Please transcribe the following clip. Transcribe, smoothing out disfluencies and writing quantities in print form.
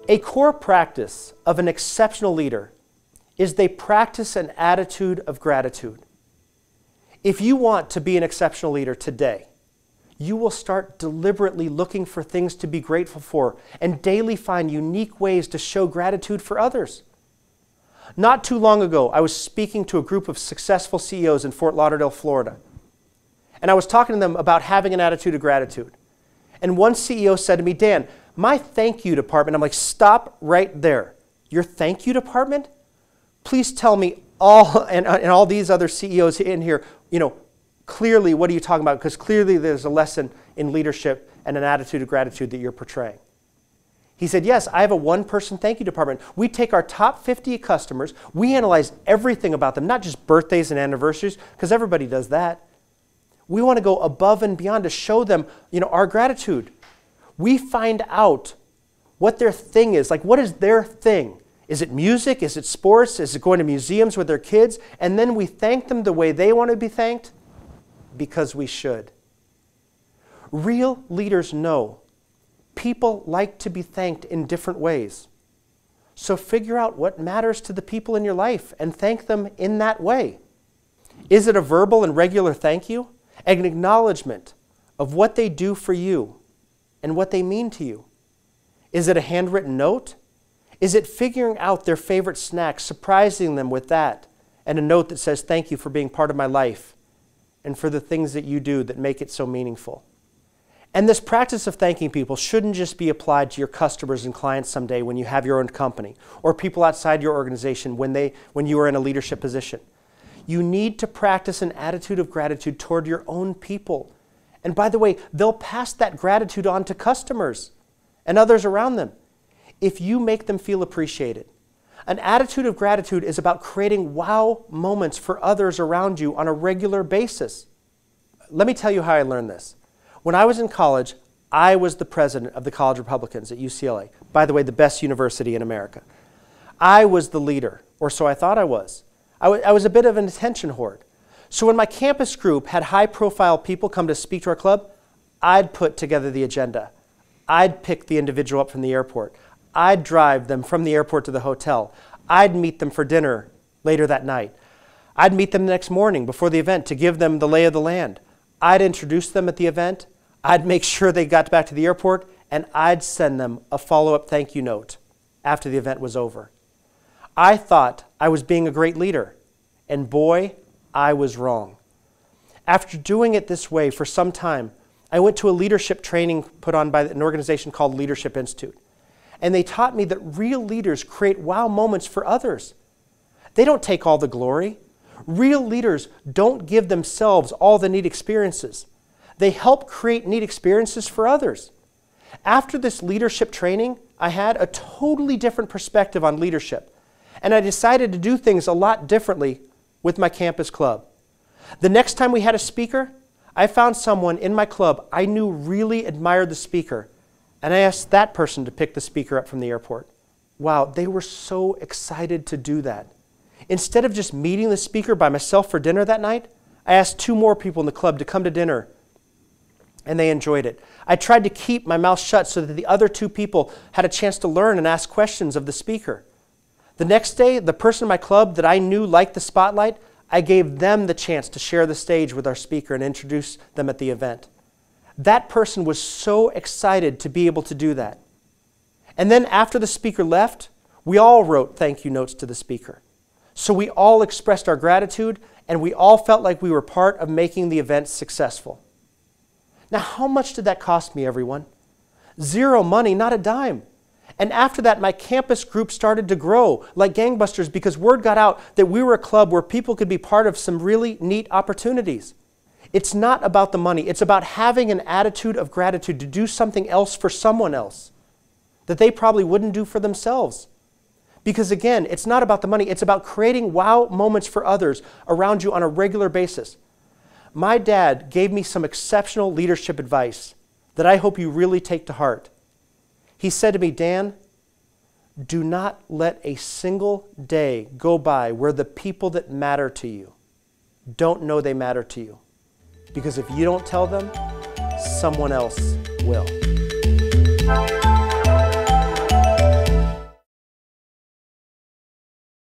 A core practice of an exceptional leader is they practice an attitude of gratitude. If you want to be an exceptional leader today, you will start deliberately looking for things to be grateful for and daily find unique ways to show gratitude for others. Not too long ago, I was speaking to a group of successful CEOs in Fort Lauderdale, Florida. And I was talking to them about having an attitude of gratitude. And one CEO said to me, Dan, my thank you department, I'm like, stop right there. Your thank you department? Please tell me all, and all these other CEOs in here, clearly what are you talking about? Because clearly there's a lesson in leadership and an attitude of gratitude that you're portraying. He said, yes, I have a one-person thank you department. We take our top 50 customers, we analyze everything about them, not just birthdays and anniversaries, because everybody does that. We want to go above and beyond to show them, our gratitude. We find out what their thing is. Like, what is their thing? Is it music? Is it sports? Is it going to museums with their kids? And then we thank them the way they want to be thanked because we should. Real leaders know people like to be thanked in different ways. So figure out what matters to the people in your life and thank them in that way. Is it a verbal and regular thank you? An acknowledgement of what they do for you and what they mean to you? Is it a handwritten note? Is it figuring out their favorite snack, surprising them with that, and a note that says, thank you for being part of my life and for the things that you do that make it so meaningful? And this practice of thanking people shouldn't just be applied to your customers and clients someday when you have your own company, or people outside your organization when you are in a leadership position. You need to practice an attitude of gratitude toward your own people. And by the way, they'll pass that gratitude on to customers and others around them if you make them feel appreciated. An attitude of gratitude is about creating wow moments for others around you on a regular basis. Let me tell you how I learned this. When I was in college, I was the president of the College Republicans at UCLA. By the way, the best university in America. I was the leader, or so I thought I was. I was a bit of an attention hoard. So when my campus group had high-profile people come to speak to our club, I'd put together the agenda. I'd pick the individual up from the airport. I'd drive them from the airport to the hotel. I'd meet them for dinner later that night. I'd meet them the next morning before the event to give them the lay of the land. I'd introduce them at the event. I'd make sure they got back to the airport, and I'd send them a follow-up thank you note after the event was over. I thought I was being a great leader, and boy, I was wrong. After doing it this way for some time, I went to a leadership training put on by an organization called Leadership Institute. And they taught me that real leaders create wow moments for others. They don't take all the glory. Real leaders don't give themselves all the neat experiences. They help create neat experiences for others. After this leadership training, I had a totally different perspective on leadership. And I decided to do things a lot differently with my campus club. The next time we had a speaker, I found someone in my club I knew really admired the speaker, and I asked that person to pick the speaker up from the airport. Wow, they were so excited to do that. Instead of just meeting the speaker by myself for dinner that night, I asked 2 more people in the club to come to dinner, and they enjoyed it. I tried to keep my mouth shut so that the other 2 people had a chance to learn and ask questions of the speaker. The next day, the person in my club that I knew liked the spotlight, I gave them the chance to share the stage with our speaker and introduce them at the event. That person was so excited to be able to do that. And then after the speaker left, we all wrote thank you notes to the speaker. So we all expressed our gratitude, and we all felt like we were part of making the event successful. Now, how much did that cost me, everyone? 0 money, not a dime. And after that, my campus group started to grow like gangbusters because word got out that we were a club where people could be part of some really neat opportunities. It's not about the money. It's about having an attitude of gratitude to do something else for someone else that they probably wouldn't do for themselves. Because again, it's not about the money. It's about creating wow moments for others around you on a regular basis. My dad gave me some exceptional leadership advice that I hope you really take to heart. He said to me, Dan, do not let a single day go by where the people that matter to you don't know they matter to you. Because if you don't tell them, someone else will.